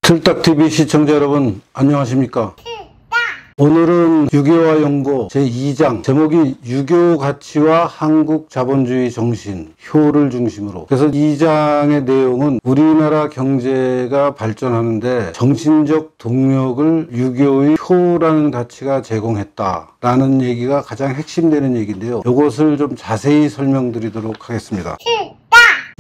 틀딱TV 시청자 여러분 안녕하십니까? 오늘은 유교와 연고 제2장 제목이 유교 가치와 한국 자본주의 정신 효를 중심으로, 그래서 2장의 내용은 우리나라 경제가 발전하는데 정신적 동력을 유교의 효라는 가치가 제공했다라는 얘기가 가장 핵심되는 얘기인데요, 이것을 좀 자세히 설명드리도록 하겠습니다.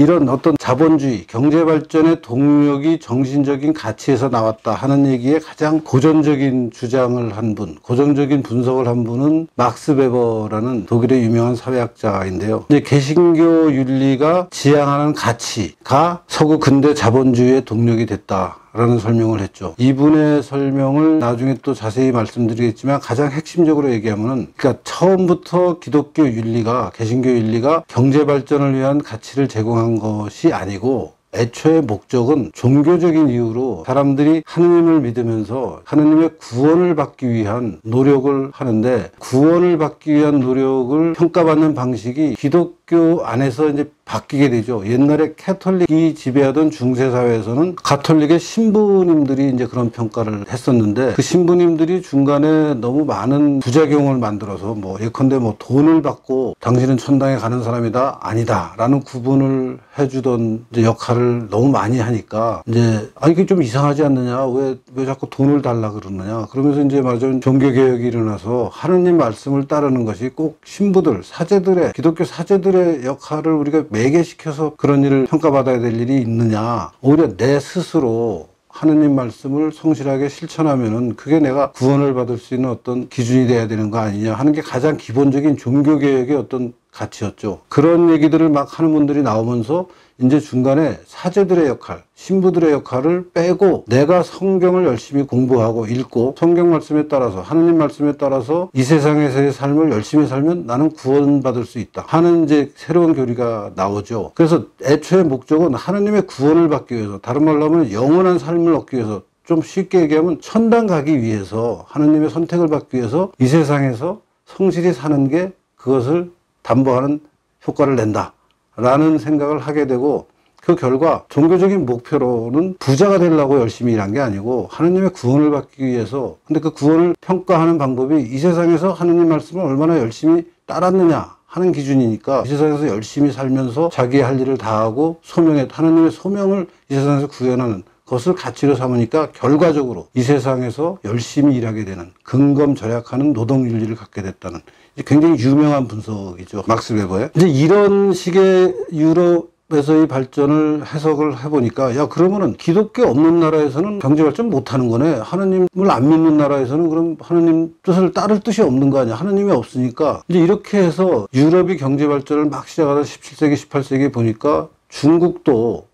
이런 어떤 자본주의, 경제발전의 동력이 정신적인 가치에서 나왔다 하는 얘기에 가장 고전적인 주장을 한 분, 고전적인 분석을 한 분은 막스 베버라는 독일의 유명한 사회학자인데요. 이제 개신교 윤리가 지향하는 가치가 서구 근대 자본주의의 동력이 됐다 라는 설명을 했죠. 이분의 설명을 나중에 또 자세히 말씀드리겠지만 가장 핵심적으로 얘기하면은, 그러니까 처음부터 기독교 윤리가, 개신교 윤리가 경제 발전을 위한 가치를 제공한 것이 아니고 애초의 목적은 종교적인 이유로 사람들이 하느님을 믿으면서 하느님의 구원을 받기 위한 노력을 하는데, 구원을 받기 위한 노력을 평가받는 방식이 기독교 안에서 이제 바뀌게 되죠. 옛날에 캐톨릭이 지배하던 중세사회에서는 가톨릭의 신부님들이 이제 그런 평가를 했었는데, 그 신부님들이 중간에 너무 많은 부작용을 만들어서 예컨대 돈을 받고 당신은 천당에 가는 사람이다, 아니다 라는 구분을 해주던 이제 역할을 너무 많이 하니까 이제 이게 좀 이상하지 않느냐, 왜 자꾸 돈을 달라 그러느냐, 그러면서 이제 말하자면 종교개혁이 일어나서 하느님 말씀을 따르는 것이 꼭 신부들, 사제들의, 기독교 사제들의 역할을 우리가 매개시켜서 그런 일을 평가받아야 될 일이 있느냐, 오히려 내 스스로 하느님 말씀을 성실하게 실천하면은 그게 내가 구원을 받을 수 있는 어떤 기준이 돼야 되는 거 아니냐 하는 게 가장 기본적인 종교개혁의 어떤 가치였죠. 그런 얘기들을 막 하는 분들이 나오면서 이제 중간에 사제들의 역할, 신부들의 역할을 빼고 내가 성경을 열심히 공부하고 읽고 성경 말씀에 따라서, 하느님 말씀에 따라서 이 세상에서의 삶을 열심히 살면 나는 구원받을 수 있다 하는 이제 새로운 교리가 나오죠. 그래서 애초의 목적은 하느님의 구원을 받기 위해서, 다른 말로 하면 영원한 삶을 얻기 위해서, 좀 쉽게 얘기하면 천당 가기 위해서, 하느님의 선택을 받기 위해서 이 세상에서 성실히 사는 게 그것을 담보하는 효과를 낸다 라는 생각을 하게 되고, 그 결과 종교적인 목표로는 부자가 되려고 열심히 일한 게 아니고 하느님의 구원을 받기 위해서, 근데 그 구원을 평가하는 방법이 이 세상에서 하느님 말씀을 얼마나 열심히 따랐느냐 하는 기준이니까, 이 세상에서 열심히 살면서 자기의 할 일을 다하고 하느님의 소명을 이 세상에서 구현하는 것을 가치로 삼으니까 결과적으로 이 세상에서 열심히 일하게 되는, 근검절약하는 노동윤리를 갖게 됐다는 굉장히 유명한 분석이죠, 막스 베버의. 이제 이런 식의 유럽에서의 발전을 해석을 해보니까, 그러면은 기독교 없는 나라에서는 경제 발전 못하는 거네, 하느님을 안 믿는 나라에서는 그럼 하느님 뜻을 따를 뜻이 없는 거 아니야, 하느님이 없으니까. 이제 이렇게 해서 유럽이 경제 발전을 막 시작하다 17세기 18세기에 보니까 중국도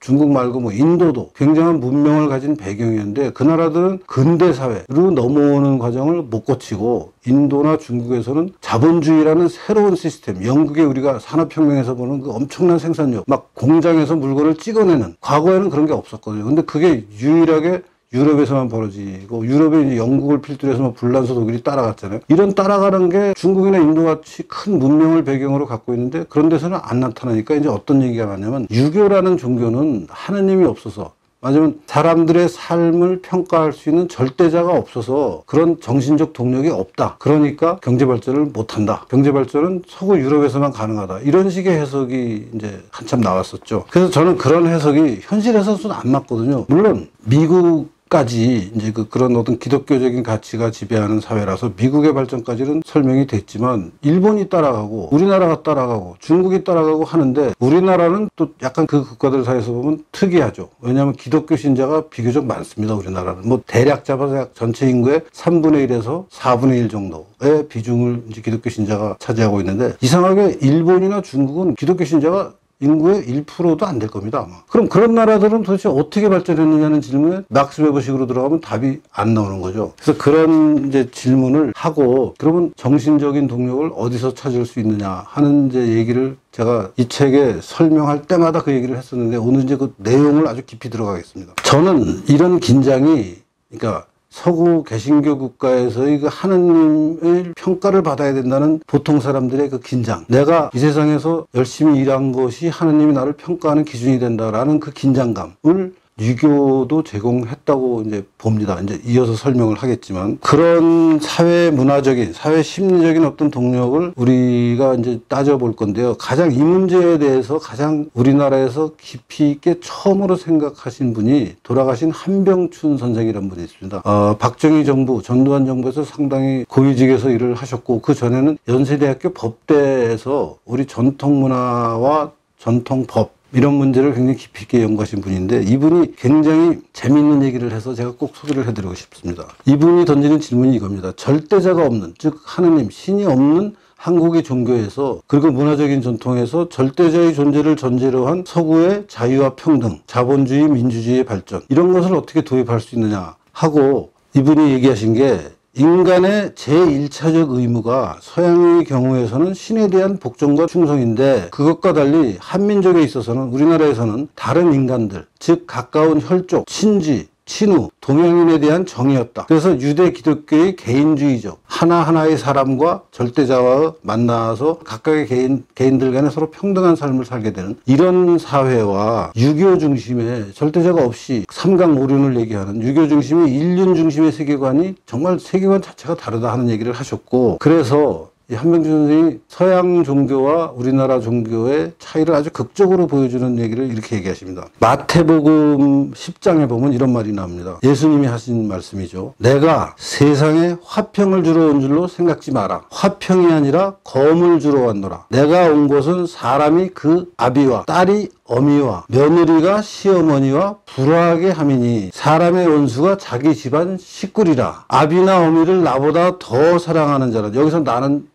중국 말고 인도도 굉장한 문명을 가진 배경이었는데, 그 나라들은 근대 사회로 넘어오는 과정을 못 거치고, 인도나 중국에서는 자본주의라는 새로운 시스템, 영국의 우리가 산업혁명에서 보는 그 엄청난 생산력, 막 공장에서 물건을 찍어내는, 과거에는 그런 게 없었거든요. 근데 그게 유일하게 유럽에서만 벌어지고, 유럽에 이제 영국을 필두로 해서 불란서 독일이 따라갔잖아요. 이런 따라가는 게 중국이나 인도같이 큰 문명을 배경으로 갖고 있는데 그런 데서는 안 나타나니까 이제 어떤 얘기가 나냐면, 유교라는 종교는 하느님이 없어서, 맞으면 사람들의 삶을 평가할 수 있는 절대자가 없어서 그런 정신적 동력이 없다, 그러니까 경제 발전을 못한다, 경제 발전은 서구 유럽에서만 가능하다, 이런 식의 해석이 이제 한참 나왔었죠. 그래서 저는 그런 해석이 현실에서는 안 맞거든요. 물론 미국까지 이제 그런 어떤 기독교적인 가치가 지배하는 사회라서 미국의 발전까지는 설명이 됐지만, 일본이 따라가고 우리나라가 따라가고 중국이 따라가고 하는데, 우리나라는 또 약간 그 국가들 사이에서 보면 특이하죠. 왜냐하면 기독교 신자가 비교적 많습니다. 우리나라는 대략 잡아서 전체 인구의 3분의 1에서 4분의 1 정도의 비중을 이제 기독교 신자가 차지하고 있는데, 이상하게 일본이나 중국은 기독교 신자가 인구의 1%도 안 될 겁니다, 아마. 그럼 그런 나라들은 도대체 어떻게 발전했느냐는 질문에 막스 베버식으로 들어가면 답이 안 나오는 거죠. 그래서 그런 이제 질문을 하고, 그러면 정신적인 동력을 어디서 찾을 수 있느냐 하는 이제 얘기를 제가 이 책에 설명할 때마다 그 얘기를 했었는데, 오늘 이제 그 내용을 아주 깊이 들어가겠습니다. 저는 이런 긴장이, 그러니까 서구 개신교 국가에서의 그 하느님의 평가를 받아야 된다는 보통 사람들의 그 긴장, 내가 이 세상에서 열심히 일한 것이 하느님이 나를 평가하는 기준이 된다라는 그 긴장감을 유교도 제공했다고 이제 봅니다. 이제 이어서 설명을 하겠지만, 그런 사회 문화적인, 사회 심리적인 어떤 동력을 우리가 이제 따져볼 건데요. 가장 이 문제에 대해서 가장 우리나라에서 깊이 있게 처음으로 생각하신 분이 돌아가신 한병춘 선생이라는 분이 있습니다. 박정희 정부, 전두환 정부에서 상당히 고위직에서 일을 하셨고, 그 전에는 연세대학교 법대에서 우리 전통문화와 전통법 이런 문제를 굉장히 깊이 있게 연구하신 분인데, 이분이 굉장히 재미있는 얘기를 해서 제가 꼭 소개를 해드리고 싶습니다. 이분이 던지는 질문이 이겁니다. 절대자가 없는, 즉 하느님, 신이 없는 한국의 종교에서, 그리고 문화적인 전통에서 절대자의 존재를 전제로 한 서구의 자유와 평등, 자본주의, 민주주의의 발전, 이런 것을 어떻게 도입할 수 있느냐 하고, 이분이 얘기하신 게, 인간의 제1차적 의무가 서양의 경우에서는 신에 대한 복종과 충성인데, 그것과 달리 한민족에 있어서는, 우리나라에서는 다른 인간들, 즉 가까운 혈족, 친지, 친우, 동양인에 대한 정의였다. 그래서 유대 기독교의 개인주의적, 하나하나의 사람과 절대자와 만나서 각각의 개인들 간에 서로 평등한 삶을 살게 되는 이런 사회와, 유교 중심의, 절대자가 없이 삼강오륜을 얘기하는 유교 중심의 인륜 중심의 세계관이 정말 세계관 자체가 다르다 하는 얘기를 하셨고, 그래서 이 한병춘 선생이 서양 종교와 우리나라 종교의 차이를 아주 극적으로 보여주는 얘기를 이렇게 얘기하십니다. 마태복음 10장에 보면 이런 말이 나옵니다. 예수님이 하신 말씀이죠. 내가 세상에 화평을 주러 온 줄로 생각지 마라. 화평이 아니라 검을 주러 왔노라. 내가 온 곳은 사람이 그 아비와 딸이 어미와 며느리가 시어머니와 불화하게 함이니 사람의 원수가 자기 집안 식구리라. 아비나 어미를 나보다 더 사랑하는 자는, 여기서 나는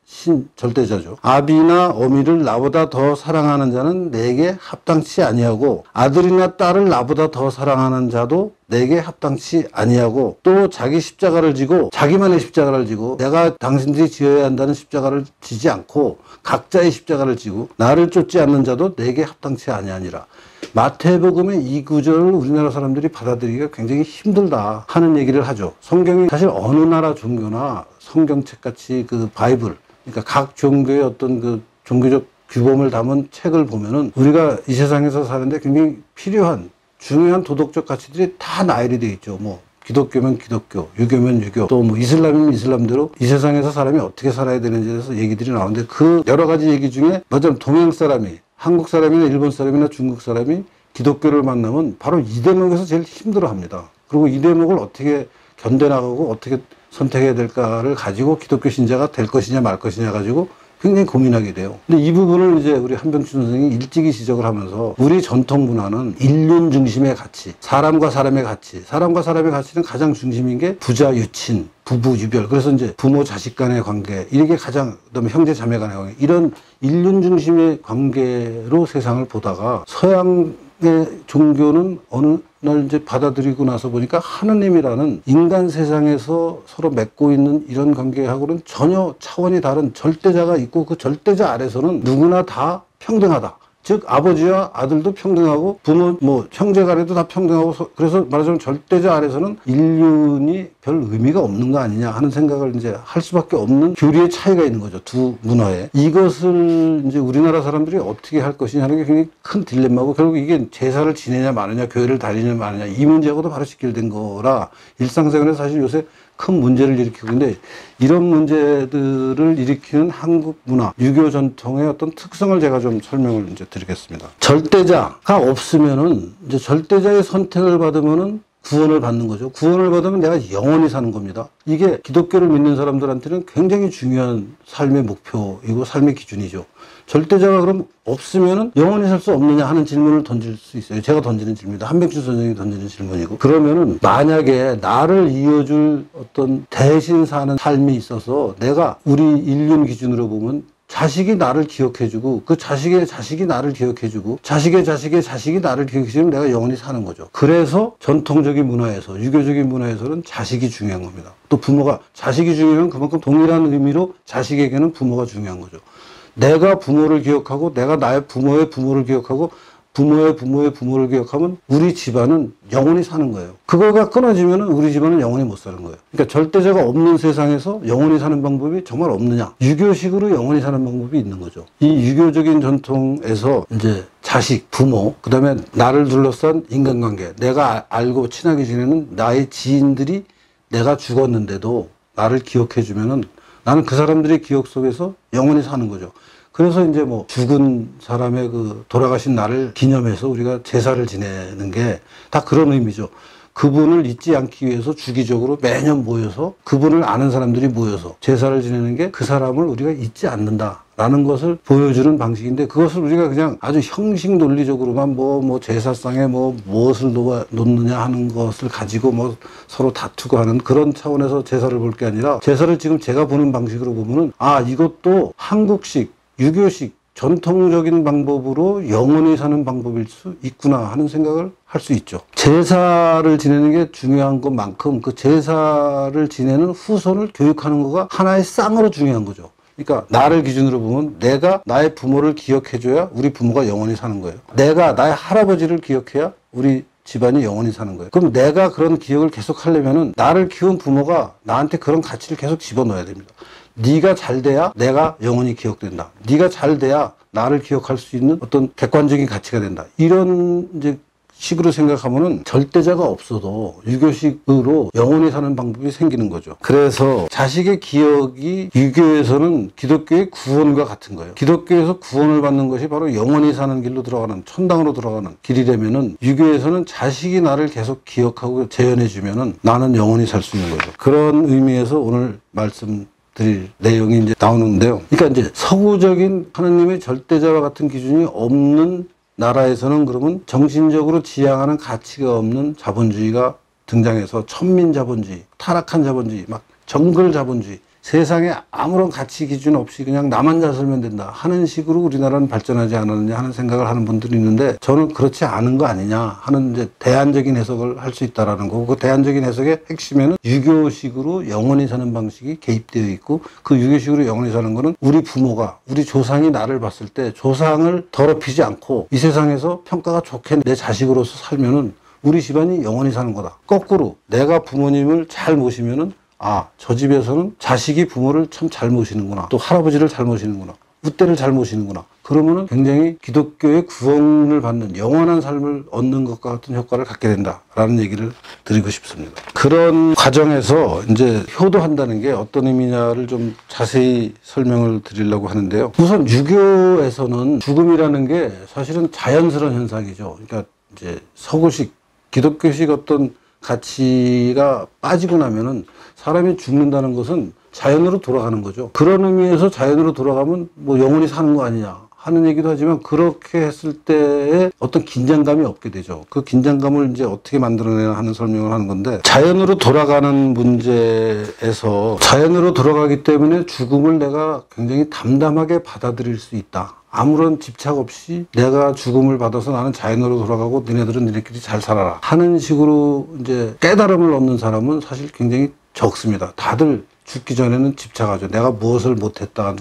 절대자죠. 아비나 어미를 나보다 더 사랑하는 자는 내게 합당치 아니하고, 아들이나 딸을 나보다 더 사랑하는 자도 내게 합당치 아니하고, 또 자기 십자가를 지고, 자기만의 십자가를 지고, 내가 당신들이 지어야 한다는 십자가를 지지 않고 각자의 십자가를 지고 나를 쫓지 않는 자도 내게 합당치 아니하니라. 마태복음의 이 구절을 우리나라 사람들이 받아들이기가 굉장히 힘들다 하는 얘기를 하죠. 성경이 사실 어느 나라 종교나 성경책 같이 그 바이블, 그러니까 각 종교의 어떤 그 종교적 규범을 담은 책을 보면은 우리가 이 세상에서 사는데 굉장히 필요한 중요한 도덕적 가치들이 다 나열이 되어 있죠. 뭐 기독교면 기독교, 유교면 유교, 또 뭐 이슬람이면 이슬람대로 이 세상에서 사람이 어떻게 살아야 되는지에 대해서 얘기들이 나오는데, 그 여러 가지 얘기 중에 맞아요. 동양 사람이, 한국 사람이나 일본 사람이나 중국 사람이 기독교를 만나면 바로 이 대목에서 제일 힘들어합니다. 그리고 이 대목을 어떻게 견뎌나가고 어떻게 선택해야 될까를 가지고 기독교 신자가 될 것이냐 말 것이냐 가지고 굉장히 고민하게 돼요. 근데 이 부분을 이제 우리 한병춘 선생이 일찍이 지적을 하면서, 우리 전통 문화는 인륜 중심의 가치, 사람과 사람의 가치, 사람과 사람의 가치는 가장 중심인 게 부자 유친, 부부 유별, 그래서 이제 부모 자식 간의 관계, 이게 가장, 그다음에 형제 자매 간의 관계, 이런 인륜 중심의 관계로 세상을 보다가 서양의 종교는 어느 날 이제 받아들이고 나서 보니까 하느님이라는 인간 세상에서 서로 맺고 있는 이런 관계하고는 전혀 차원이 다른 절대자가 있고, 그 절대자 아래서는 누구나 다 평등하다. 즉 아버지와 아들도 평등하고, 부모 뭐 형제 간에도 다 평등하고, 그래서 말하자면 절대자 아래서는 인륜이 별 의미가 없는 거 아니냐 하는 생각을 이제 할 수밖에 없는 교리의 차이가 있는 거죠, 두 문화에. 이것을 이제 우리나라 사람들이 어떻게 할 것이냐 하는 게 굉장히 큰 딜레마고, 결국 이게 제사를 지내냐 마느냐, 교회를 다니냐 마느냐, 이 문제하고도 바로 직결된 거라 일상생활에서 사실 요새 큰 문제를 일으키고 있는데, 이런 문제들을 일으키는 한국 문화, 유교 전통의 어떤 특성을 제가 좀 설명을 이제 드리겠습니다. 절대자가 없으면은, 이제 절대자의 선택을 받으면은 구원을 받는 거죠. 구원을 받으면 내가 영원히 사는 겁니다. 이게 기독교를 믿는 사람들한테는 굉장히 중요한 삶의 목표이고 삶의 기준이죠. 절대자가 그럼 없으면은 영원히 살 수 없느냐 하는 질문을 던질 수 있어요. 제가 던지는 질문입니다. 한병춘 선생님이 던지는 질문이고, 그러면은 만약에 나를 이어줄 어떤 대신 사는 삶이 있어서, 내가 우리 인륜 기준으로 보면 자식이 나를 기억해주고, 그 자식의 자식이 나를 기억해주고, 자식의 자식의 자식이 나를 기억해주면 내가 영원히 사는 거죠. 그래서 전통적인 문화에서, 유교적인 문화에서는 자식이 중요한 겁니다. 또 부모가, 자식이 중요하면 그만큼 동일한 의미로 자식에게는 부모가 중요한 거죠. 내가 부모를 기억하고, 내가 나의 부모의 부모를 기억하고, 부모의 부모를 기억하면 우리 집안은 영원히 사는 거예요. 그거가 끊어지면 우리 집안은 영원히 못 사는 거예요. 그러니까 절대자가 없는 세상에서 영원히 사는 방법이 정말 없느냐. 유교식으로 영원히 사는 방법이 있는 거죠. 이 유교적인 전통에서 이제 자식, 부모, 그 다음에 나를 둘러싼 인간관계, 내가 알고 친하게 지내는 나의 지인들이 내가 죽었는데도 나를 기억해 주면은 나는 그 사람들의 기억 속에서 영원히 사는 거죠. 그래서 이제 뭐 죽은 사람의 그 돌아가신 날을 기념해서 우리가 제사를 지내는 게 다 그런 의미죠. 그분을 잊지 않기 위해서 주기적으로 매년 모여서 그분을 아는 사람들이 모여서 제사를 지내는 게 그 사람을 우리가 잊지 않는다라는 것을 보여주는 방식인데, 그것을 우리가 그냥 아주 형식 논리적으로만 뭐 제사상에 뭐 무엇을 놓느냐 하는 것을 가지고 뭐 서로 다투고 하는 그런 차원에서 제사를 볼 게 아니라, 제사를 지금 제가 보는 방식으로 보면은 이것도 한국식 유교식 전통적인 방법으로 영원히 사는 방법일 수 있구나 하는 생각을 할 수 있죠. 제사를 지내는 게 중요한 것만큼 그 제사를 지내는 후손을 교육하는 거가 하나의 쌍으로 중요한 거죠. 그러니까 나를 기준으로 보면 내가 나의 부모를 기억해줘야 우리 부모가 영원히 사는 거예요. 내가 나의 할아버지를 기억해야 우리 집안이 영원히 사는 거예요. 그럼 내가 그런 기억을 계속 하려면은 나를 키운 부모가 나한테 그런 가치를 계속 집어넣어야 됩니다. 네가 잘 돼야 내가 영원히 기억된다. 네가 잘 돼야 나를 기억할 수 있는 어떤 객관적인 가치가 된다. 이런 이제 식으로 생각하면은 절대자가 없어도 유교식으로 영원히 사는 방법이 생기는 거죠. 그래서 자식의 기억이 유교에서는 기독교의 구원과 같은 거예요. 기독교에서 구원을 받는 것이 바로 영원히 사는 길로 들어가는, 천당으로 들어가는 길이라면은, 유교에서는 자식이 나를 계속 기억하고 재현해 주면은 나는 영원히 살 수 있는 거죠. 그런 의미에서 오늘 드릴 내용이 이제 나오는데요. 그러니까 이제 서구적인 하느님의 절대자와 같은 기준이 없는 나라에서는 그러면 정신적으로 지향하는 가치가 없는 자본주의가 등장해서 천민 자본주의, 타락한 자본주의, 막 정글 자본주의, 세상에 아무런 가치 기준 없이 그냥 나만 잘 살면 된다 하는 식으로 우리나라는 발전하지 않았느냐 하는 생각을 하는 분들이 있는데, 저는 그렇지 않은 거 아니냐 하는 이제 대안적인 해석을 할 수 있다라는 거고, 그 대안적인 해석의 핵심에는 유교식으로 영원히 사는 방식이 개입되어 있고, 그 유교식으로 영원히 사는 거는 우리 부모가, 우리 조상이 나를 봤을 때 조상을 더럽히지 않고 이 세상에서 평가가 좋게 내 자식으로서 살면은 우리 집안이 영원히 사는 거다. 거꾸로 내가 부모님을 잘 모시면은 저 집에서는 자식이 부모를 참 잘 모시는구나. 또 할아버지를 잘 모시는구나. 우때를 잘 모시는구나. 그러면은 굉장히 기독교의 구원을 받는 영원한 삶을 얻는 것과 같은 효과를 갖게 된다라는 얘기를 드리고 싶습니다. 그런 과정에서 이제 효도한다는 게 어떤 의미냐를 좀 자세히 설명을 드리려고 하는데요. 우선 유교에서는 죽음이라는 게 사실은 자연스러운 현상이죠. 그러니까 이제 서구식, 기독교식 어떤 가치가 빠지고 나면은 사람이 죽는다는 것은 자연으로 돌아가는 거죠. 그런 의미에서 자연으로 돌아가면 뭐 영원히 사는 거 아니냐 하는 얘기도 하지만, 그렇게 했을 때에 어떤 긴장감이 없게 되죠. 그 긴장감을 이제 어떻게 만들어내야 하는 설명을 하는 건데, 자연으로 돌아가는 문제에서 자연으로 돌아가기 때문에 죽음을 내가 굉장히 담담하게 받아들일 수 있다. 아무런 집착 없이 내가 죽음을 받아서 나는 자연으로 돌아가고 니네들은 니네끼리 잘 살아라 하는 식으로 이제 깨달음을 얻는 사람은 사실 굉장히 적습니다. 다들 죽기 전에는 집착하죠. 내가 무엇을 못했다,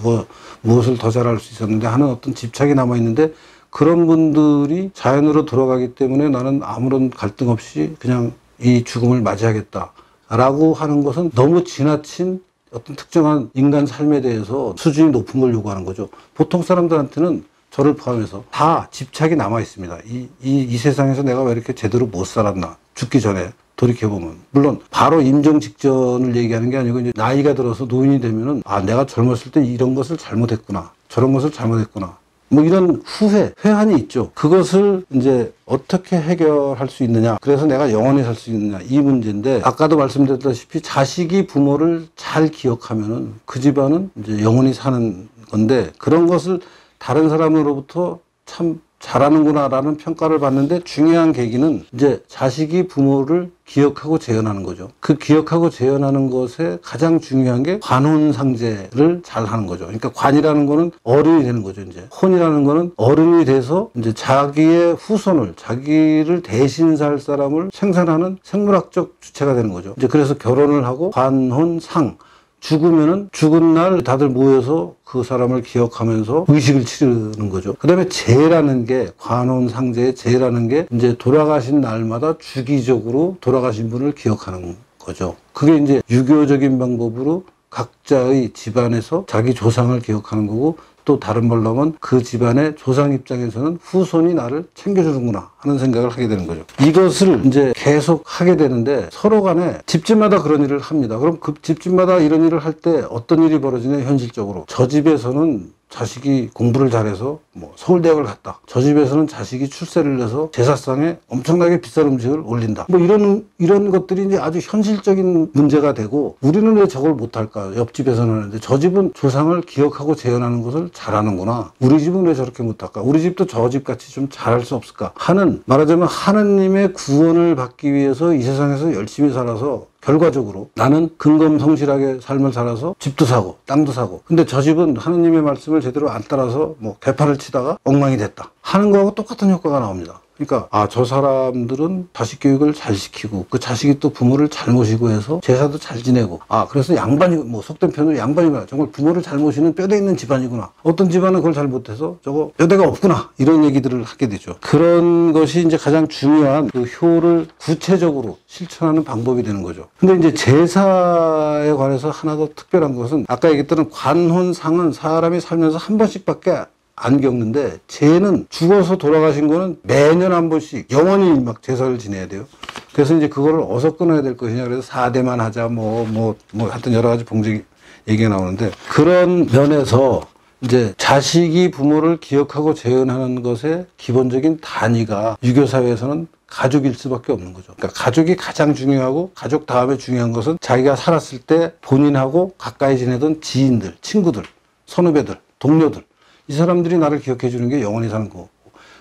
무엇을 더 잘할 수 있었는데 하는 어떤 집착이 남아있는데, 그런 분들이 자연으로 돌아가기 때문에 나는 아무런 갈등 없이 그냥 이 죽음을 맞이하겠다 라고 하는 것은 너무 지나친 어떤 특정한 인간 삶에 대해서 수준이 높은 걸 요구하는 거죠. 보통 사람들한테는 저를 포함해서 다 집착이 남아 있습니다. 이 세상에서 내가 왜 이렇게 제대로 못 살았나, 죽기 전에 돌이켜보면. 물론 바로 임종 직전을 얘기하는 게 아니고, 이제 나이가 들어서 노인이 되면은 내가 젊었을 때 이런 것을 잘못했구나, 저런 것을 잘못했구나, 뭐 이런 회한이 있죠. 그것을 이제 어떻게 해결할 수 있느냐, 그래서 내가 영원히 살 수 있느냐, 이 문제인데, 아까도 말씀드렸다시피 자식이 부모를 잘 기억하면은 그 집안은 이제 영원히 사는 건데, 그런 것을 다른 사람으로부터 참 잘하는구나 라는 평가를 받는데, 중요한 계기는 이제 자식이 부모를 기억하고 재현하는 거죠. 그 기억하고 재현하는 것에 가장 중요한 게 관혼상제를 잘 하는 거죠. 그러니까 관이라는 거는 어른이 되는 거죠. 이제 혼이라는 거는 어른이 돼서 이제 자기의 후손을, 자기를 대신 살 사람을 생산하는 생물학적 주체가 되는 거죠. 이제 그래서 결혼을 하고 관혼상, 죽으면은 죽은 날 다들 모여서 그 사람을 기억하면서 의식을 치르는 거죠. 그 다음에 제라는 게, 관혼상제의 제라는 게 이제 돌아가신 날마다 주기적으로 돌아가신 분을 기억하는 거죠. 그게 이제 유교적인 방법으로 각자의 집안에서 자기 조상을 기억하는 거고, 또 다른 말로 하면 그 집안의 조상 입장에서는 후손이 나를 챙겨주는구나 하는 생각을 하게 되는 거죠. 이것을 이제 계속 하게 되는데 서로 간에 집집마다 그런 일을 합니다. 그럼 그 집집마다 이런 일을 할 때 어떤 일이 벌어지냐, 현실적으로. 저 집에서는 자식이 공부를 잘해서 뭐 서울대학을 갔다. 저 집에서는 자식이 출세를 해서 제사상에 엄청나게 비싼 음식을 올린다. 뭐 이런 것들이 이제 아주 현실적인 문제가 되고, 우리는 왜 저걸 못할까? 옆집에서는 하는데 저 집은 조상을 기억하고 재현하는 것을 잘하는구나. 우리 집은 왜 저렇게 못할까? 우리 집도 저 집 같이 좀 잘할 수 없을까? 하는, 말하자면 하느님의 구원을 받기 위해서 이 세상에서 열심히 살아서 결과적으로 나는 근검성실하게 삶을 살아서 집도 사고 땅도 사고, 근데 저 집은 하느님의 말씀을 제대로 안 따라서 뭐 개판을 치다가 엉망이 됐다 하는 거하고 똑같은 효과가 나옵니다. 그러니까 저 사람들은 자식 교육을 잘 시키고 그 자식이 또 부모를 잘 모시고 해서 제사도 잘 지내고, 그래서 양반이, 뭐 속된 편으로 양반이구나, 정말 부모를 잘 모시는 뼈대 있는 집안이구나. 어떤 집안은 그걸 잘 못해서 저거 뼈대가 없구나, 이런 얘기들을 하게 되죠. 그런 것이 이제 가장 중요한 그 효를 구체적으로 실천하는 방법이 되는 거죠. 근데 이제 제사에 관해서 하나 더 특별한 것은, 아까 얘기했던 관혼상은 사람이 살면서 한 번씩밖에 안 겪는데, 제는 죽어서 돌아가신 거는 매년 한 번씩 영원히 막 제사를 지내야 돼요. 그래서 이제 그거를 어디서 끊어야 될 것이냐, 그래서 4대만 하자, 하여튼 여러 가지 봉지 얘기가 나오는데, 그런 면에서 이제 자식이 부모를 기억하고 재현하는 것의 기본적인 단위가 유교사회에서는 가족일 수밖에 없는 거죠. 그러니까 가족이 가장 중요하고, 가족 다음에 중요한 것은 자기가 살았을 때 본인하고 가까이 지내던 지인들, 친구들, 선후배들, 동료들, 이 사람들이 나를 기억해 주는 게 영원히 사는 거고,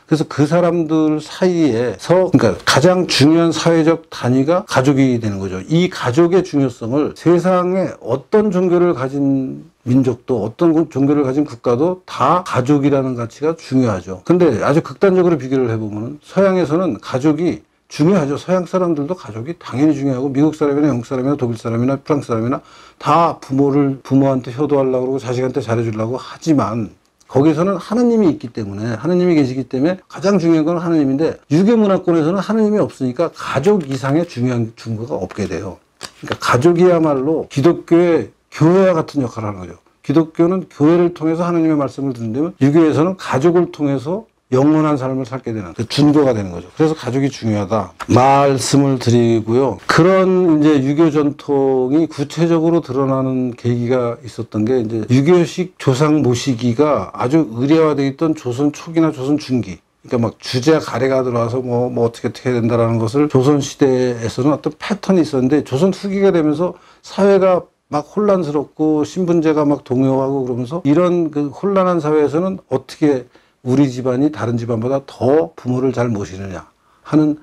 그래서 그 사람들 사이에서, 그러니까 가장 중요한 사회적 단위가 가족이 되는 거죠. 이 가족의 중요성을 세상에 어떤 종교를 가진 민족도, 어떤 종교를 가진 국가도 다 가족이라는 가치가 중요하죠. 근데 아주 극단적으로 비교를 해보면 서양에서는 가족이 중요하죠. 서양 사람들도 가족이 당연히 중요하고, 미국 사람이나 영국 사람이나 독일 사람이나 프랑스 사람이나 다 부모한테 효도하려고 그러고 자식한테 잘해주려고 하지만, 거기서는 하느님이 있기 때문에, 하느님이 계시기 때문에 가장 중요한 건 하느님인데, 유교 문화권에서는 하느님이 없으니까 가족 이상의 중요한 증거가 없게 돼요. 그러니까 가족이야말로 기독교의 교회와 같은 역할을 하는 거죠. 기독교는 교회를 통해서 하느님의 말씀을 듣는다면, 유교에서는 가족을 통해서 영원한 삶을 살게 되는 그 준거가 되는 거죠. 그래서 가족이 중요하다 말씀을 드리고요. 그런 이제 유교 전통이 구체적으로 드러나는 계기가 있었던 게, 이제 유교식 조상 모시기가 아주 의례화되어 있던 조선 초기나 조선 중기, 그러니까 막 주제 가래가 들어와서 뭐 어떻게 해야 된다라는 것을 조선 시대에서는 어떤 패턴이 있었는데, 조선 후기가 되면서 사회가 막 혼란스럽고 신분제가 막 동요하고 그러면서, 이런 그 혼란한 사회에서는 어떻게 우리 집안이 다른 집안보다 더 부모를 잘 모시느냐 하는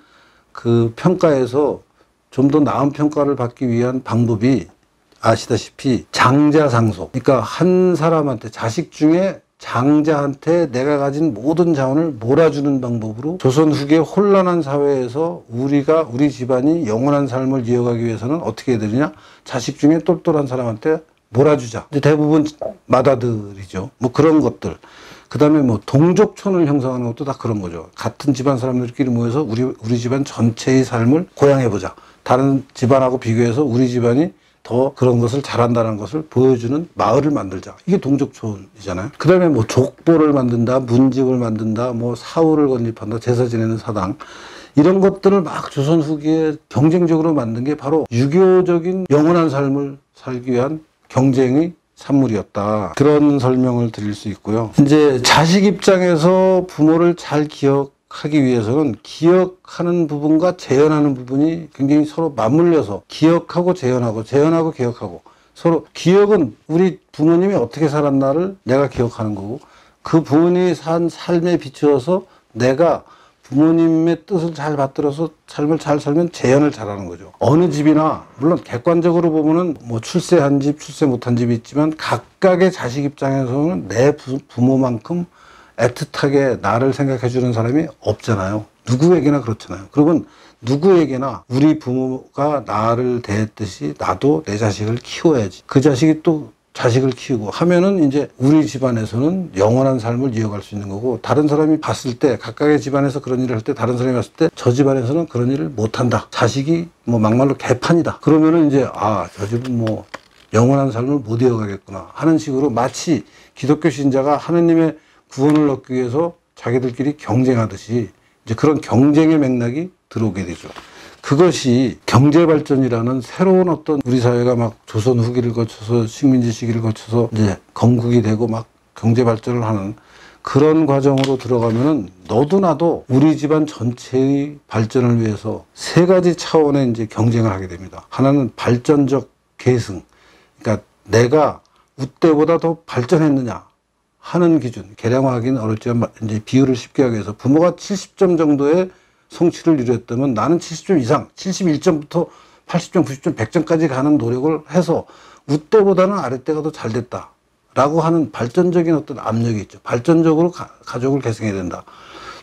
그 평가에서 좀 더 나은 평가를 받기 위한 방법이, 아시다시피 장자상속, 그러니까 한 사람한테, 자식 중에 장자한테 내가 가진 모든 자원을 몰아주는 방법으로, 조선 후기의 혼란한 사회에서 우리 집안이 영원한 삶을 이어가기 위해서는 어떻게 해야 되느냐, 자식 중에 똘똘한 사람한테 몰아주자. 이제 대부분 맏아들이죠. 뭐 그런 것들. 그 다음에 뭐 동족촌을 형성하는 것도 다 그런 거죠. 같은 집안 사람들끼리 모여서 우리 집안 전체의 삶을 고양해보자. 다른 집안하고 비교해서 우리 집안이 더 그런 것을 잘한다는 것을 보여주는 마을을 만들자. 이게 동족촌이잖아요. 그 다음에 뭐 족보를 만든다, 문집을 만든다, 뭐 사후를 건립한다, 제사 지내는 사당, 이런 것들을 막 조선 후기에 경쟁적으로 만든 게 바로 유교적인 영원한 삶을 살기 위한 경쟁의 산물이었다. 그런 설명을 드릴 수 있고요. 이제 자식 입장에서 부모를 잘 기억하기 위해서는 기억하는 부분과 재현하는 부분이 굉장히 서로 맞물려서, 기억하고 재현하고, 재현하고 기억하고, 서로, 기억은 우리 부모님이 어떻게 살았나를 내가 기억하는 거고, 그 부모님이 산 삶에 비추어서 내가 부모님의 뜻을 잘 받들어서 삶을 잘 살면 재현을 잘하는 거죠. 어느 집이나, 물론 객관적으로 보면은 뭐 출세한 집, 출세 못한 집이 있지만, 각각의 자식 입장에서는 내 부모만큼 애틋하게 나를 생각해 주는 사람이 없잖아요. 누구에게나 그렇잖아요. 그러면 누구에게나 우리 부모가 나를 대했듯이 나도 내 자식을 키워야지. 그 자식이 또 자식을 키우고 하면은 이제 우리 집안에서는 영원한 삶을 이어갈 수 있는 거고, 다른 사람이 봤을 때, 각각의 집안에서 그런 일을 할 때 다른 사람이 봤을 때 저 집안에서는 그런 일을 못한다, 자식이 뭐 막말로 개판이다, 그러면은 이제 저 집은 뭐 영원한 삶을 못 이어가겠구나 하는 식으로, 마치 기독교 신자가 하느님의 구원을 얻기 위해서 자기들끼리 경쟁하듯이 이제 그런 경쟁의 맥락이 들어오게 되죠. 그것이 경제발전이라는 새로운 어떤, 우리 사회가 막 조선 후기를 거쳐서 식민지 시기를 거쳐서 이제 건국이 되고 막 경제발전을 하는 그런 과정으로 들어가면은 너도 나도 우리 집안 전체의 발전을 위해서 세 가지 차원의 이제 경쟁을 하게 됩니다. 하나는 발전적 계승. 그러니까 내가 우때보다 더 발전했느냐 하는 기준. 계량화하기는 어렵지만 이제 비율을 쉽게 하기 위해서 부모가 70점 정도의 성취를 이루었다면 나는 70점 이상, 71점부터 80점, 90점, 100점까지 가는 노력을 해서 우때보다는 아랫때가 더 잘 됐다 라고 하는 발전적인 어떤 압력이 있죠. 발전적으로 가족을 계승해야 된다.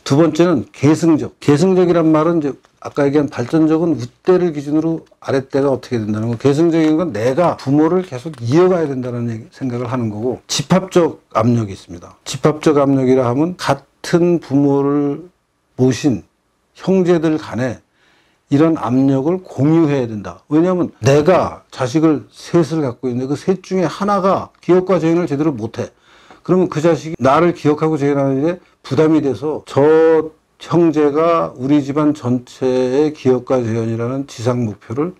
두 번째는 계승적. 계승적이란 말은 이제 아까 얘기한 발전적은 우때를 기준으로 아랫때가 어떻게 된다는 거, 계승적인 건 내가 부모를 계속 이어가야 된다는 생각을 하는 거고, 집합적 압력이 있습니다. 집합적 압력이라 하면 같은 부모를 모신 형제들 간에 이런 압력을 공유해야 된다. 왜냐하면 내가 자식을 셋을 갖고 있는데 그 셋 중에 하나가 기억과 재현을 제대로 못해. 그러면 그 자식이 나를 기억하고 재현하는데 부담이 돼서 저 형제가 우리 집안 전체의 기억과 재현이라는 지상 목표를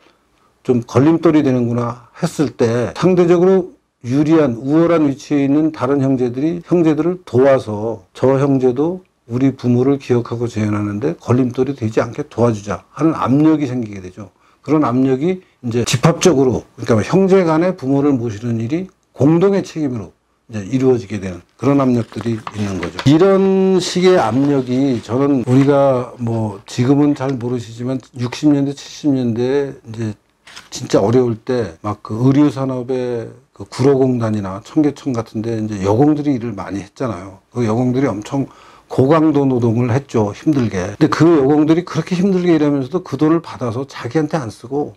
좀 걸림돌이 되는구나 했을 때, 상대적으로 유리한 우월한 위치에 있는 다른 형제들을 도와서 저 형제도 우리 부모를 기억하고 재현하는데 걸림돌이 되지 않게 도와주자 하는 압력이 생기게 되죠. 그런 압력이 이제 집합적으로, 그러니까 형제 간에 부모를 모시는 일이 공동의 책임으로 이제 이루어지게 되는 그런 압력들이 있는 거죠. 이런 식의 압력이, 저는 우리가 뭐 지금은 잘 모르시지만 60년대, 70년대에 이제 진짜 어려울 때 막 그 의류 산업의 그 구로공단이나 청계천 같은데 이제 여공들이 일을 많이 했잖아요. 그 여공들이 엄청 고강도 노동을 했죠. 힘들게. 근데 그 여공들이 그렇게 힘들게 일하면서도 그 돈을 받아서 자기한테 안 쓰고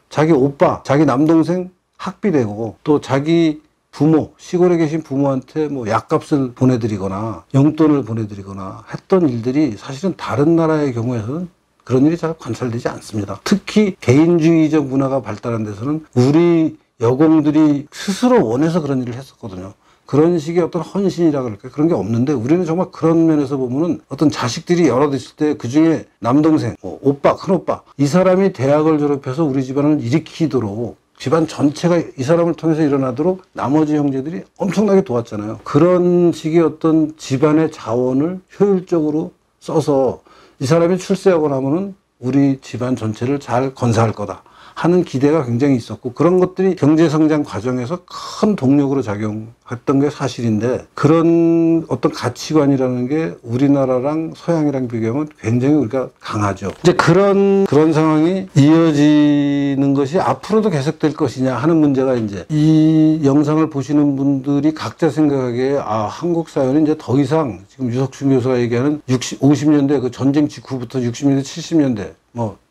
자기 오빠, 자기 남동생 학비 내고, 또 자기 부모, 시골에 계신 부모한테 뭐 약값을 보내드리거나 용돈을 보내드리거나 했던 일들이 사실은 다른 나라의 경우에서는 그런 일이 잘 관찰되지 않습니다. 특히 개인주의적 문화가 발달한 데서는 우리 여공들이 스스로 원해서 그런 일을 했었거든요. 그런 식의 어떤 헌신이라 그럴까, 그런 게 없는데, 우리는 정말 그런 면에서 보면은 어떤 자식들이 여럿 있을 때 그 중에 남동생, 오빠, 큰오빠, 이 사람이 대학을 졸업해서 우리 집안을 일으키도록, 집안 전체가 이 사람을 통해서 일어나도록 나머지 형제들이 엄청나게 도왔잖아요. 그런 식의 어떤 집안의 자원을 효율적으로 써서 이 사람이 출세하고 나면은 우리 집안 전체를 잘 건사할 거다 하는 기대가 굉장히 있었고, 그런 것들이 경제성장 과정에서 큰 동력으로 작용했던 게 사실인데, 그런 어떤 가치관이라는 게 우리나라랑 서양이랑 비교하면 굉장히 우리가 강하죠. 이제 그런 상황이 이어지는 것이 앞으로도 계속될 것이냐 하는 문제가, 이제 이 영상을 보시는 분들이 각자 생각하기에 한국 사회는 이제 더 이상 지금 유석춘 교수가 얘기하는 50년대 그 전쟁 직후부터 60년대, 70년대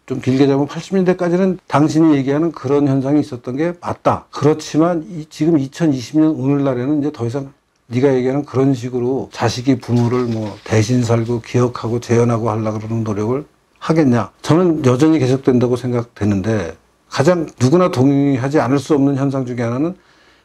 좀 길게 잡으면 80년대까지는 당신이 얘기하는 그런 현상이 있었던 게 맞다. 그렇지만 지금 2020년 오늘날에는 이제 더 이상 네가 얘기하는 그런 식으로 자식이 부모를 대신 살고 기억하고 재현하고 하려고 그러는 노력을 하겠냐. 저는 여전히 계속된다고 생각되는데, 가장 누구나 동의하지 않을 수 없는 현상 중에 하나는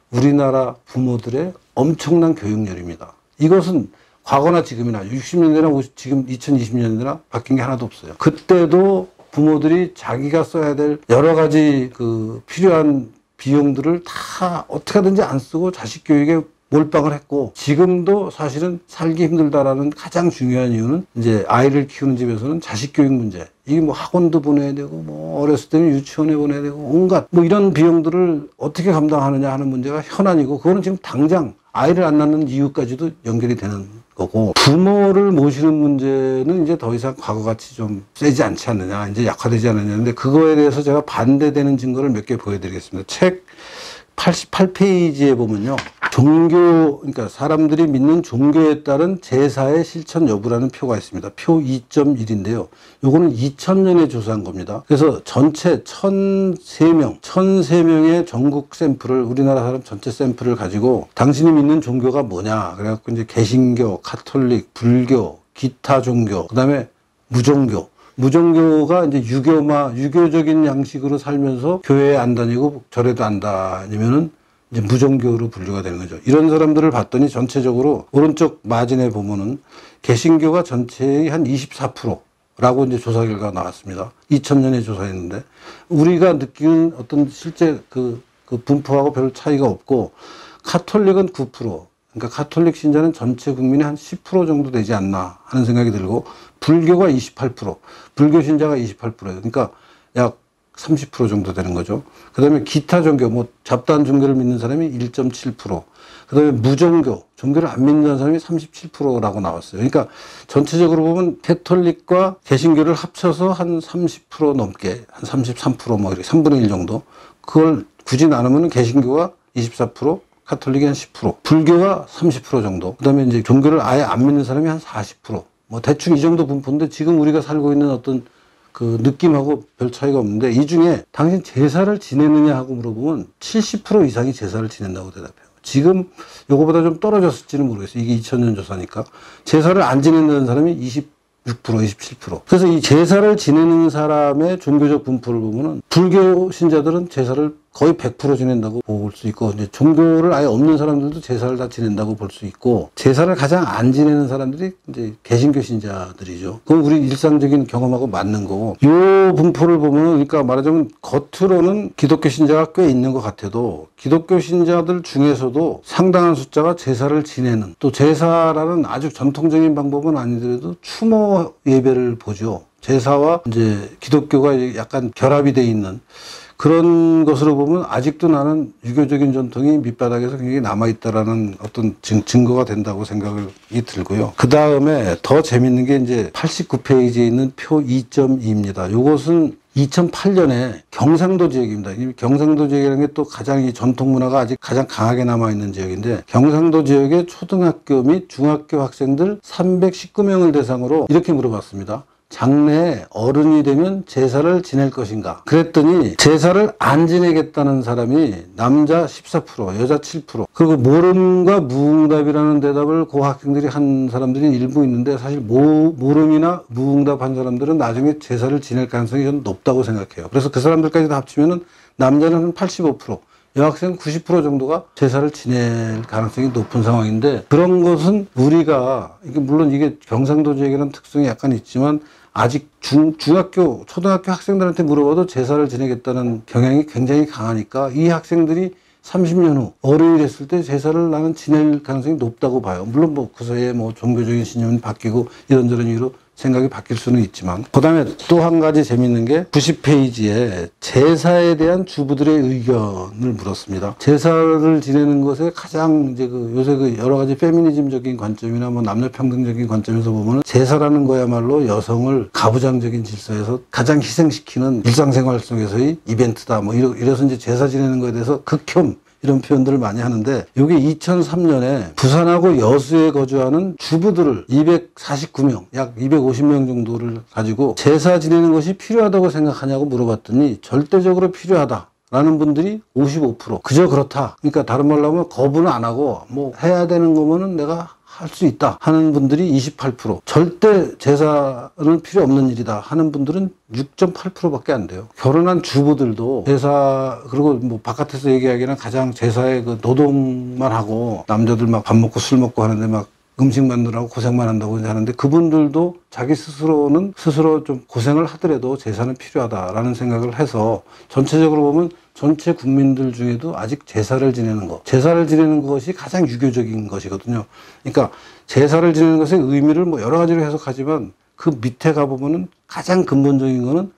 우리나라 부모들의 엄청난 교육열입니다. 이것은 과거나 지금이나 60년대나 지금 2020년대나 바뀐 게 하나도 없어요. 그때도 부모들이 자기가 써야 될 여러 가지 그 필요한 비용들을 다 어떻게 하든지 안 쓰고 자식 교육에 몰빵을 했고, 지금도 사실은 살기 힘들다라는 가장 중요한 이유는 이제 아이를 키우는 집에서는 자식 교육 문제. 이게 학원도 보내야 되고, 어렸을 때는 유치원에 보내야 되고, 온갖 이런 비용들을 어떻게 감당하느냐 하는 문제가 현안이고, 그거는 지금 당장 아이를 안 낳는 이유까지도 연결이 되는 거고, 부모를 모시는 문제는 이제 더 이상 과거같이 좀 세지 않지 않느냐, 이제 약화되지 않느냐. 근데 그거에 대해서 제가 반대되는 증거를 몇 개 보여드리겠습니다. 책 88페이지에 보면요. 종교, 그러니까 사람들이 믿는 종교에 따른 제사의 실천 여부라는 표가 있습니다. 표 2.1인데요. 요거는 2000년에 조사한 겁니다. 그래서 전체 1003명의 전국 샘플을, 우리나라 사람 전체 샘플을 가지고 당신이 믿는 종교가 뭐냐. 그래갖고 이제 개신교, 가톨릭, 불교, 기타 종교, 그 다음에 무종교. 무종교가 이제 유교적인 양식으로 살면서 교회에 안 다니고 절에도 안 다니면은 이제 무종교로 분류가 되는 거죠. 이런 사람들을 봤더니 전체적으로 오른쪽 마진에 보면은 개신교가 전체의 한 24%라고 이제 조사 결과가 나왔습니다. 2000년에 조사했는데 우리가 느끼는 어떤 실제 그 분포하고 별 차이가 없고 가톨릭은 9%. 그러니까 가톨릭 신자는 전체 국민의 한 10% 정도 되지 않나 하는 생각이 들고 불교가 28%, 불교 신자가 28%예요. 그러니까 약 30% 정도 되는 거죠. 그 다음에 기타 종교, 뭐 잡다한 종교를 믿는 사람이 1.7%, 그 다음에 무종교, 종교를 안 믿는 사람이 37%라고 나왔어요. 그러니까 전체적으로 보면 캐톨릭과 개신교를 합쳐서 한 30% 넘게, 한 33% 뭐 이렇게 3분의 1 정도. 그걸 굳이 나누면 개신교가 24%, 가톨릭이 한 10%, 불교가 30% 정도. 그 다음에 이제 종교를 아예 안 믿는 사람이 한 40%. 뭐 대충 이 정도 분포인데 지금 우리가 살고 있는 어떤 그 느낌하고 별 차이가 없는데 이 중에 당신 제사를 지내느냐 하고 물어보면 70% 이상이 제사를 지낸다고 대답해요. 지금 요거보다 좀 떨어졌을지는 모르겠어요. 이게 2000년 조사니까. 제사를 안 지낸다는 사람이 26%, 27%. 그래서 이 제사를 지내는 사람의 종교적 분포를 보면은 불교 신자들은 제사를 거의 100% 지낸다고 볼 수 있고, 이제 종교를 아예 없는 사람들도 제사를 다 지낸다고 볼 수 있고, 제사를 가장 안 지내는 사람들이 이제 개신교 신자들이죠. 그건 우리 일상적인 경험하고 맞는 거고, 요 분포를 보면, 그러니까 말하자면 겉으로는 기독교 신자가 꽤 있는 것 같아도, 기독교 신자들 중에서도 상당한 숫자가 제사를 지내는, 또 제사라는 아주 전통적인 방법은 아니더라도 추모 예배를 보죠. 제사와 이제 기독교가 약간 결합이 돼 있는 그런 것으로 보면 아직도 나는 유교적인 전통이 밑바닥에서 굉장히 남아있다라는 어떤 증거가 된다고 생각이 들고요. 그 다음에 더 재밌는 게 이제 89페이지에 있는 표 2.2입니다. 이것은 2008년에 경상도 지역입니다. 이 경상도 지역이라는 게 또 가장 이 전통 문화가 아직 가장 강하게 남아있는 지역인데, 경상도 지역의 초등학교 및 중학교 학생들 319명을 대상으로 이렇게 물어봤습니다. 장래에 어른이 되면 제사를 지낼 것인가? 그랬더니 제사를 안 지내겠다는 사람이 남자 14%, 여자 7%. 그리고 모름과 무응답이라는 대답을 그 학생들이 한 사람들이 일부 있는데, 사실 모름이나 무응답 한 사람들은 나중에 제사를 지낼 가능성이 좀 높다고 생각해요. 그래서 그 사람들까지 다 합치면은 남자는 한 85%, 여학생 90% 정도가 제사를 지낼 가능성이 높은 상황인데, 그런 것은 우리가, 물론 이게 경상도 지역이라는 특성이 약간 있지만 아직 중학교, 초등학교 학생들한테 물어봐도 제사를 지내겠다는 경향이 굉장히 강하니까 이 학생들이 30년 후 어른이 됐을 때 제사를 나는 지낼 가능성이 높다고 봐요. 물론 뭐 그 사이에 뭐 종교적인 신념이 바뀌고 이런저런 이유로 생각이 바뀔 수는 있지만. 그 다음에 또 한 가지 재밌는 게 90페이지에 제사에 대한 주부들의 의견을 물었습니다. 제사를 지내는 것에 가장 이제 요새 여러 가지 페미니즘적인 관점이나 뭐 남녀평등적인 관점에서 보면은 제사라는 거야말로 여성을 가부장적인 질서에서 가장 희생시키는 일상생활 속에서의 이벤트다. 뭐 이래서 이제 제사 지내는 거에 대해서 극혐, 이런 표현들을 많이 하는데, 여기 2003년에 부산하고 여수에 거주하는 주부들을 249명, 약 250명 정도를 가지고 제사 지내는 것이 필요하다고 생각하냐고 물어봤더니 절대적으로 필요하다라는 분들이 55%. 그저 그렇다. 그러니까 다른 말로 하면 거부는 안 하고 뭐 해야 되는 거면은 내가 할 수 있다 하는 분들이 28%, 절대 제사는 필요 없는 일이다 하는 분들은 6.8%밖에 안 돼요. 결혼한 주부들도 제사, 그리고 뭐 바깥에서 얘기하기는 가장 제사에 그 노동만 하고 남자들 막 밥 먹고 술 먹고 하는데 막 음식 만들라고 고생만 한다고 하는데, 그분들도 자기 스스로는 스스로 좀 고생을 하더라도 제사는 필요하다라는 생각을 해서 전체적으로 보면 전체 국민들 중에도 아직 제사를 지내는 것, 제사를 지내는 것이 가장 유교적인 것이거든요. 그러니까 제사를 지내는 것의 의미를 뭐 여러 가지로 해석하지만 그 밑에 가보면은 가장 근본적인 거는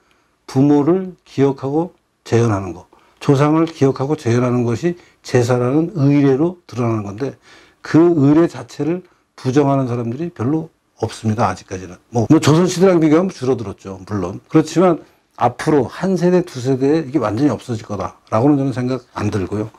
부모를 기억하고 재현하는 것, 조상을 기억하고 재현하는 것이 제사라는 의례로 드러나는 건데, 그 의례 자체를 부정하는 사람들이 별로 없습니다. 아직까지는. 뭐 조선시대랑 비교하면 줄어들었죠. 물론. 그렇지만 앞으로 한 세대, 두 세대에 이게 완전히 없어질 거다라고는 저는 생각 안 들고요.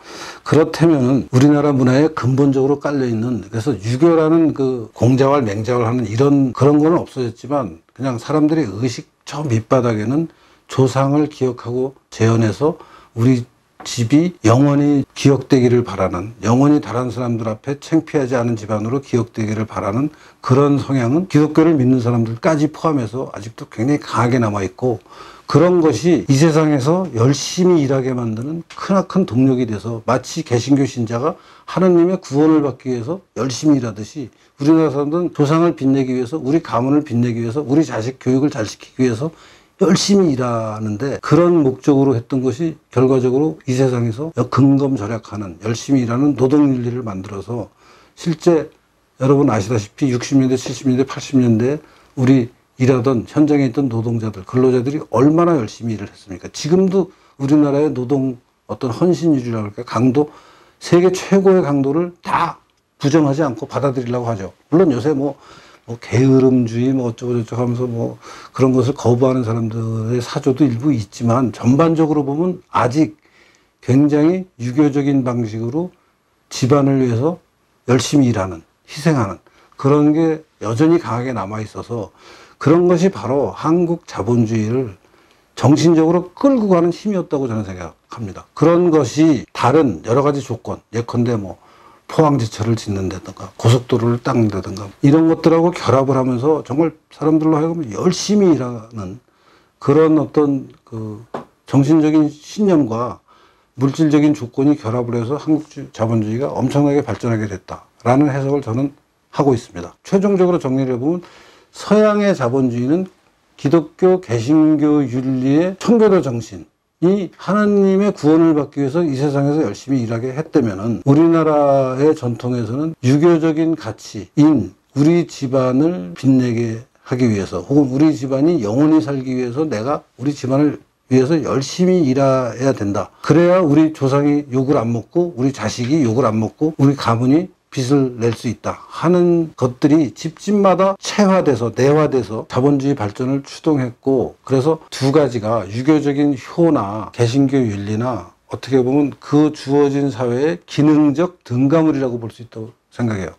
그렇다면은 우리나라 문화에 근본적으로 깔려있는, 그래서 유교라는 그 공자왈, 맹자왈 하는 그런 거는 없어졌지만 그냥 사람들의 의식 저 밑바닥에는 조상을 기억하고 재현해서 우리 집이 영원히 기억되기를 바라는, 영원히 다른 사람들 앞에 창피하지 않은 집안으로 기억되기를 바라는 그런 성향은 기독교를 믿는 사람들까지 포함해서 아직도 굉장히 강하게 남아있고, 그런 것이 이 세상에서 열심히 일하게 만드는 크나큰 동력이 돼서 마치 개신교 신자가 하나님의 구원을 받기 위해서 열심히 일하듯이 우리나라 사람들은 조상을 빛내기 위해서, 우리 가문을 빛내기 위해서, 우리 자식 교육을 잘 시키기 위해서 열심히 일하는데, 그런 목적으로 했던 것이 결과적으로 이 세상에서 근검절약하는, 열심히 일하는 노동윤리를 만들어서 실제 여러분 아시다시피 60년대, 70년대, 80년대 우리 일하던 현장에 있던 노동자들, 근로자들이 얼마나 열심히 일을 했습니까? 지금도 우리나라의 노동 어떤 헌신율이라고 할까요? 강도, 세계 최고의 강도를 다 부정하지 않고 받아들이려고 하죠. 물론 요새 뭐 게으름주의 어쩌고저쩌고 하면서 그런 것을 거부하는 사람들의 사조도 일부 있지만, 전반적으로 보면 아직 굉장히 유교적인 방식으로 집안을 위해서 열심히 일하는, 희생하는 그런 게 여전히 강하게 남아 있어서, 그런 것이 바로 한국 자본주의를 정신적으로 끌고 가는 힘이었다고 저는 생각합니다. 그런 것이 다른 여러 가지 조건, 예컨대 포항지철을 짓는다든가 고속도로를 닦는다든가 이런 것들하고 결합을 하면서 정말 사람들로 하여금 열심히 일하는 그런 어떤 그 정신적인 신념과 물질적인 조건이 결합을 해서 한국 자본주의가 엄청나게 발전하게 됐다라는 해석을 저는 하고 있습니다. 최종적으로 정리를 해보면 서양의 자본주의는 기독교 개신교 윤리의 청교도 정신이 하나님의 구원을 받기 위해서 이 세상에서 열심히 일하게 했다면은, 우리나라의 전통에서는 유교적인 가치인 우리 집안을 빛내게 하기 위해서, 혹은 우리 집안이 영원히 살기 위해서 내가 우리 집안을 위해서 열심히 일해야 된다. 그래야 우리 조상이 욕을 안 먹고, 우리 자식이 욕을 안 먹고, 우리 가문이 빚을 낼 수 있다 하는 것들이 집집마다 체화돼서, 내화돼서 자본주의 발전을 추동했고, 그래서 두 가지가 유교적인 효나 개신교 윤리나 어떻게 보면 그 주어진 사회의 기능적 등가물이라고 볼 수 있다고 생각해요.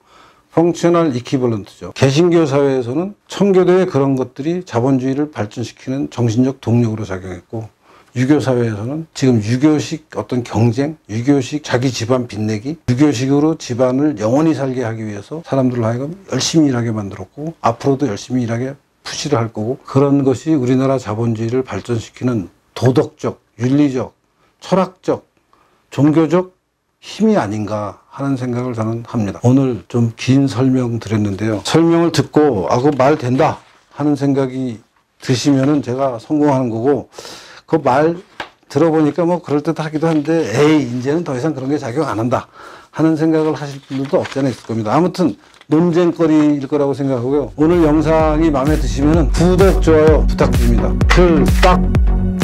펑셔널 이퀴벌런트죠. 개신교 사회에서는 청교도의 그런 것들이 자본주의를 발전시키는 정신적 동력으로 작용했고, 유교 사회에서는 지금 유교식 어떤 경쟁, 유교식 자기 집안 빛내기, 유교식으로 집안을 영원히 살게 하기 위해서 사람들을 하여금 열심히 일하게 만들었고, 앞으로도 열심히 일하게 푸시를 할 거고, 그런 것이 우리나라 자본주의를 발전시키는 도덕적, 윤리적, 철학적, 종교적 힘이 아닌가 하는 생각을 저는 합니다. 오늘 좀 긴 설명 드렸는데요. 설명을 듣고 그거 말 된다 하는 생각이 드시면은 제가 성공하는 거고, 그 말 들어보니까 그럴듯하기도 한데, 에이 이제는 더 이상 그런 게 작용 안 한다 하는 생각을 하실 분들도 없지 않아 있을 겁니다. 아무튼 논쟁거리일 거라고 생각하고요. 오늘 영상이 마음에 드시면 구독, 좋아요 부탁드립니다. 필박!